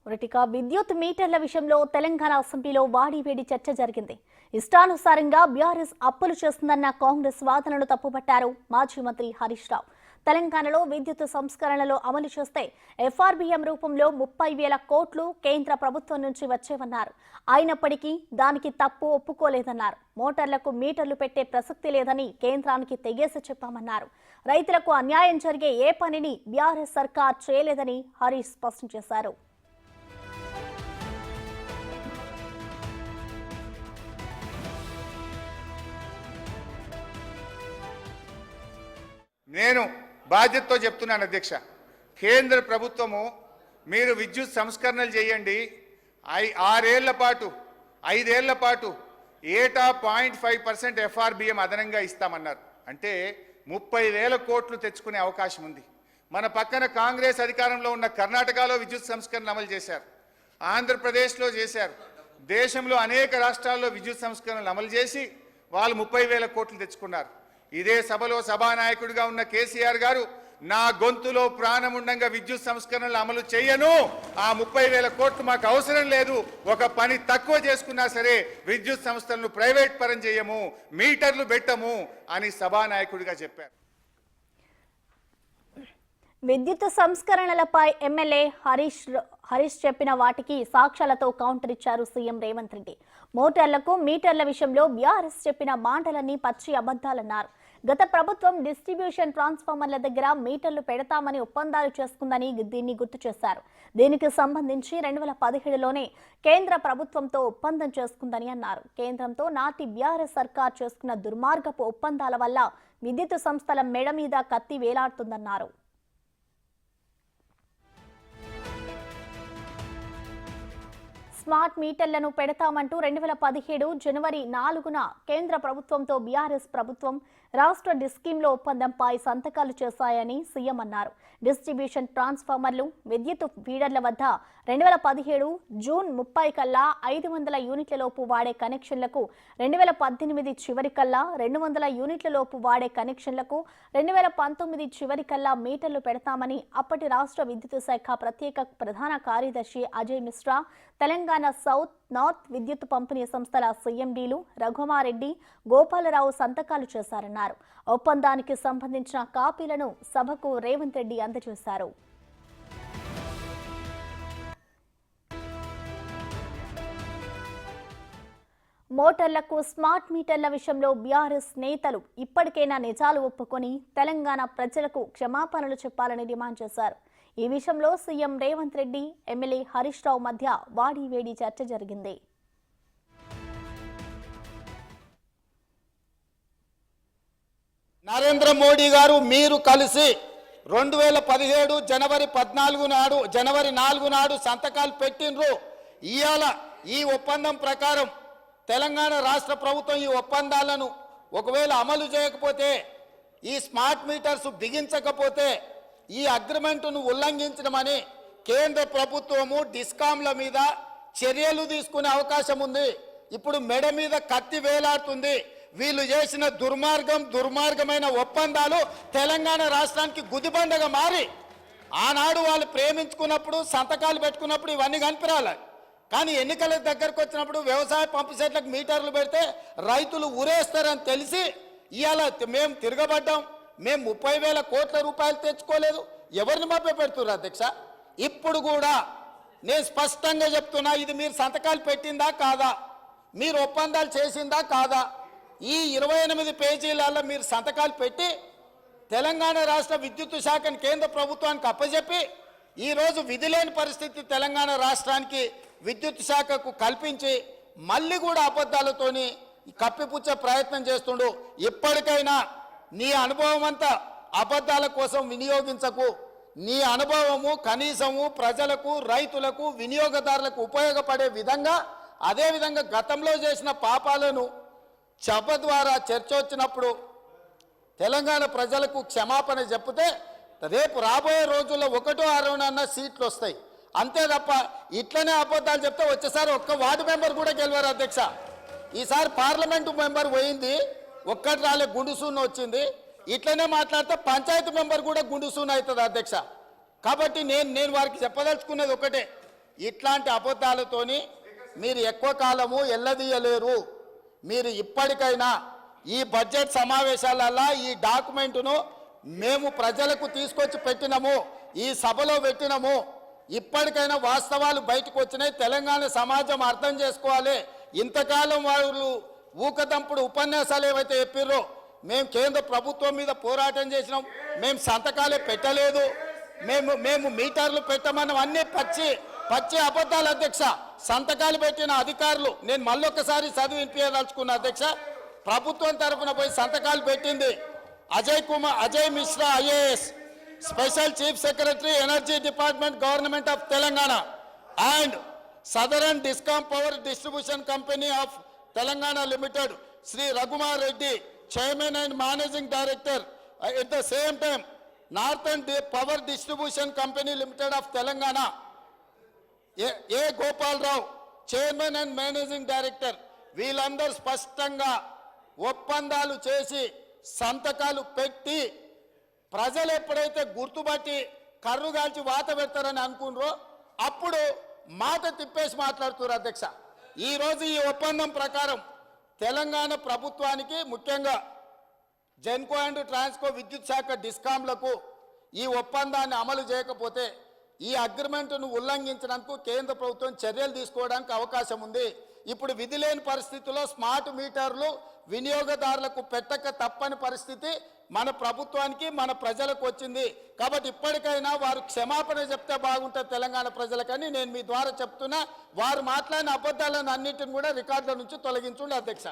ఉరటిక విద్యుత్ మీటర్ల విషయంలో తెలంగాణ అసెంబ్లీలో వాడివేడి చర్చ జరిగింది. ఇష్టానుసారంగా బీఆర్ఎస్ అప్పులు చేస్తుందన్న కాంగ్రెస్ వాదనను తప్పుపట్టారు మాజీ మంత్రి హరీష్ రావు. తెలంగాణలో విద్యుత్ సంస్కరణలు అమలు చేస్తే ఎఫ్ఆర్బీఎం రూపంలో 30,000 కోట్లు కేంద్ర ప్రభుత్వం నుంచి వచ్చేవన్నారు. అయినప్పటికీ దానికి తప్పు ఒప్పుకోలేదన్నారు. మోటార్లకు మీటర్లు పెట్టే ప్రసక్తి లేదని కేంద్రానికి తెగేసి చెప్పామన్నారు. రైతులకు అన్యాయం జరిగే ఏ పనిని బీఆర్ఎస్ సర్కార్ చేయలేదని హరీష్ స్పష్టం చేశారు. నేను బాధ్యతతో చెప్తున్నాను అధ్యక్ష, కేంద్ర ప్రభుత్వము మీరు విద్యుత్ సంస్కరణలు చేయండి, 5 ఏళ్ల పాటు ఏటా 0.5% ఎఫ్ఆర్బిఎం అదనంగా ఇస్తామన్నారు. అంటే 30,000 కోట్లు తెచ్చుకునే అవకాశం ఉంది. మన పక్కన కాంగ్రెస్ అధికారంలో ఉన్న కర్ణాటకలో విద్యుత్ సంస్కరణ అమలు చేశారు, ఆంధ్రప్రదేశ్లో చేశారు, దేశంలో అనేక రాష్ట్రాల్లో విద్యుత్ సంస్కరణలు అమలు చేసి వాళ్ళు 30,000 కోట్లు తెచ్చుకున్నారు. ఇదే సభలో సభానాయకుడిగా ఉన్న కేసీఆర్ గారు నా గొంతులో ప్రాణముండంగా విద్యుత్ సంస్కరణలు అమలు చేయను, ఆ 30,000 కోట్లు మాకు అవసరం లేదు, ఒక పని తక్కువ చేసుకున్నా సరే విద్యుత్ సంస్థలను ప్రైవేట్ పరం చేయము, మీటర్లు పెట్టము అని సభానాయకుడిగా చెప్పారు. విద్యుత్ సంస్కరణలపై ఎమ్మెల్యే హరీష్ చెప్పిన వాటికి సాక్ష్యాలతో కౌంటర్ ఇచ్చారు సీఎం రేవంత్ రెడ్డి. మోటార్లకు మీటర్ల విషయంలో బీఆర్ఎస్ చెప్పిన మాటలన్నీ పచ్చి అబద్ధాలన్నారు. గత ప్రభుత్వం డిస్ట్రిబ్యూషన్ ట్రాన్స్ఫార్మర్ల దగ్గర మీటర్లు పెడతామని ఒప్పందాలు చేసుకుందని దీన్ని గుర్తు చేశారు. దీనికి సంబంధించి 2017లోనే కేంద్ర ప్రభుత్వంతో ఒప్పందం చేసుకుందని అన్నారు. కేంద్రంతో నాటి బీఆర్ఎస్ సర్కార్ చేసుకున్న దుర్మార్గపు ఒప్పందాల వల్ల విద్యుత్ సంస్థల మెడ మీద కత్తి వేలాడుతుందన్నారు. స్మార్ట్ మీటర్లను పెడతామంటూ 2017 జనవరి 4న కేంద్ర ప్రభుత్వంతో బీఆర్ఎస్ ప్రభుత్వం రాష్ట్ర డిస్కీంలో ఒప్పందంపై సంతకాలు చేశాయని సీఎం అన్నారు. డిస్ట్రిబ్యూషన్ ట్రాన్స్ఫార్మర్లు, విద్యుత్ ఫీడర్ల వద్ద 2017 జూన్ 30 కల్లా 500 యూనిట్ల లోపు వాడే కనెక్షన్లకు, 2018 చివరి కల్లా 200 యూనిట్ల లోపు వాడే కనెక్షన్లకు, 2019 చివరి కల్లా మీటర్లు పెడతామని అప్పటి రాష్ట్ర విద్యుత్ శాఖ ప్రత్యేక ప్రధాన కార్యదర్శి అజయ్ మిశ్రా, తెలంగాణ సౌత్, నార్త్ విద్యుత్ పంపిణీ సంస్థల సీఎండీలు రఘుమారెడ్డి, గోపాలరావు సంతకాలు చేశారన్నారు. ఒప్పందానికి సంబంధించిన కాపీలను సభకు రేవంత్ రెడ్డి అందజేశారు. మోటార్లకు స్మార్ట్ మీటర్ల విషయంలో బీఆర్ఎస్ నేతలు ఇప్పటికైనా నిజాలు ఒప్పుకొని తెలంగాణ ప్రజలకు క్షమాపణలు చెప్పాలని డిమాండ్ చేశారు. ఈ విషయంలో సీఎం రేవంత్ రెడ్డి, ఎమ్మెల్యే హరీష్ రావు మధ్య వాడివేడి చర్చ జరిగింది. నరేంద్ర మోడీ గారు మీరు కలిసి 2017 జనవరి 4 నాడు సంతకాలు పెట్టినరు. ఇవాళ ఈ ఒప్పందం ప్రకారం తెలంగాణ రాష్ట్ర ప్రభుత్వం ఈ ఒప్పందాలను ఒకవేళ అమలు చేయకపోతే, ఈ స్మార్ట్ మీటర్స్ బిగించకపోతే ఈ అగ్రిమెంటును ఉల్లంఘించడమని కేంద్ర ప్రభుత్వము డిస్కాంల మీద చర్యలు తీసుకునే అవకాశం ఉంది. ఇప్పుడు మెడ మీద కత్తి వేలాడుతుంది. వీళ్ళు చేసిన దుర్మార్గమైన ఒప్పందాలు తెలంగాణ రాష్ట్రానికి గుదిబండగా మారి, ఆనాడు వాళ్ళు ప్రేమించుకున్నప్పుడు సంతకాలు పెట్టుకున్నప్పుడు ఇవన్నీ కనిపిరాలి. కానీ ఎన్నికల దగ్గరకు వచ్చినప్పుడు వ్యవసాయ పంపు సెట్లకు మీటర్లు పెడితే రైతులు ఊరేస్తారని తెలిసి ఇవాళ మేము తిరగబడ్డాం. మేము 30,000 కోట్ల రూపాయలు తెచ్చుకోలేదు. ఎవరిని మభ్య పెడుతున్నారు అధ్యక్ష? ఇప్పుడు కూడా నేను స్పష్టంగా చెప్తున్నా, ఇది మీరు సంతకాలు పెట్టిందా కాదా, మీరు ఒప్పందాలు చేసిందా కాదా? ఈ 28 పేజీలలో మీరు సంతకాలు పెట్టి తెలంగాణ రాష్ట్ర విద్యుత్ శాఖను కేంద్ర ప్రభుత్వానికి అప్పచెప్పి ఈరోజు విధి లేని పరిస్థితి తెలంగాణ రాష్ట్రానికి విద్యుత్ శాఖకు కల్పించి మళ్ళీ కూడా అబద్ధాలతోని కప్పిపుచ్చే ప్రయత్నం చేస్తుండు. ఇప్పటికైనా నీ అనుభవం అంతా అబద్ధాల కోసం వినియోగించకు. నీ అనుభవము కనీసము ప్రజలకు, రైతులకు, వినియోగదారులకు ఉపయోగపడే విధంగా, అదేవిధంగా గతంలో చేసిన పాపాలను సభ ద్వారా చర్చ వచ్చినప్పుడు తెలంగాణ ప్రజలకు క్షమాపణ చెప్తే రేపు రాబోయే రోజుల్లో 1-6 సీట్లు వస్తాయి. అంతే తప్ప ఇట్లనే అబద్ధాలు చెప్తే వచ్చేసారి ఒక్క వార్డు మెంబర్ కూడా గెలవారు అధ్యక్ష. ఈసారి పార్లమెంటు మెంబర్ పోయింది, ఒక్కటి రాలే, గుండుసూన్ వచ్చింది. ఇట్లనే మాట్లాడితే పంచాయతీ మెంబర్ కూడా గుండుసూన్ అవుతుంది అధ్యక్ష. కాబట్టి నేను వారికి చెప్పదలుచుకునేది ఒకటే, ఇట్లాంటి అబద్ధాలతోని మీరు ఎక్కువ కాలము ఎల్లదీయలేరు. మీరు ఇప్పటికైనా ఈ బడ్జెట్ సమావేశాలలో ఈ డాక్యుమెంటును మేము ప్రజలకు తీసుకొచ్చి పెట్టినాము, ఈ సభలో పెట్టినాము. ఇప్పటికైనా వాస్తవాలు బయటకు వచ్చినాయి. తెలంగాణ సమాజం అర్థం చేసుకోవాలి. ఇంతకాలం వాళ్ళు ఊకదంపుడు ఉపన్యాసాలు ఏవైతే చెప్పిర్రో, మేము కేంద్ర ప్రభుత్వం మీద పోరాటం చేసినాం, మేము సంతకాలే పెట్టలేదు, మేము మీటర్లు పెట్టమన్నాం, అన్నీ పచ్చి అబద్ధాలు అధ్యక్ష. సంతకాలు పెట్టిన అధికారులు నేను మళ్ళొకసారి చదివి వినిపించదలుచుకున్న అధ్యక్ష. ప్రభుత్వం తరఫున పోయి సంతకాలు పెట్టింది Ajay Mishra IAS, special chief secretary energy department government of Telangana, and southern discom power distribution company of Telangana limited Shri Raghuma Reddy, chairman and managing director. At the same time northern power distribution company limited of Telangana, A Gopalarao, chairman and managing director. వీళ్ళందరూ స్పష్టంగా ఒప్పందాలు చేసి సంతకాలు పెట్టి ప్రజలు ఎప్పుడైతే గుర్తుపట్టి కర్రుగాల్చి వాత పెడతారని అనుకున్నారో అప్పుడు మాట తిప్పేసి మాట్లాడుతున్నారు అధ్యక్ష. ఈరోజు ఈ ఒప్పందం ప్రకారం తెలంగాణ ప్రభుత్వానికి, ముఖ్యంగా జెన్కో అండ్ ట్రాన్స్కో విద్యుత్ శాఖ డిస్కాంలకు ఈ ఒప్పందాన్ని అమలు చేయకపోతే ఈ అగ్రిమెంట్ను ఉల్లంఘించినందుకు కేంద్ర ప్రభుత్వం చర్యలు తీసుకోవడానికి అవకాశం ఉంది. ఇప్పుడు విధి లేని పరిస్థితుల్లో స్మార్ట్ మీటర్లు వినియోగదారులకు పెట్టక తప్పని పరిస్థితి మన ప్రభుత్వానికి, మన ప్రజలకు వచ్చింది. కాబట్టి ఇప్పటికైనా వారు క్షమాపణ చెప్తే బాగుంటుంది తెలంగాణ ప్రజలకని నేను మీ ద్వారా చెప్తున్నా. వారు మాట్లాడిన అబద్ధాలను అన్నిటిని కూడా రికార్డుల నుంచి తొలగించండి అధ్యక్ష.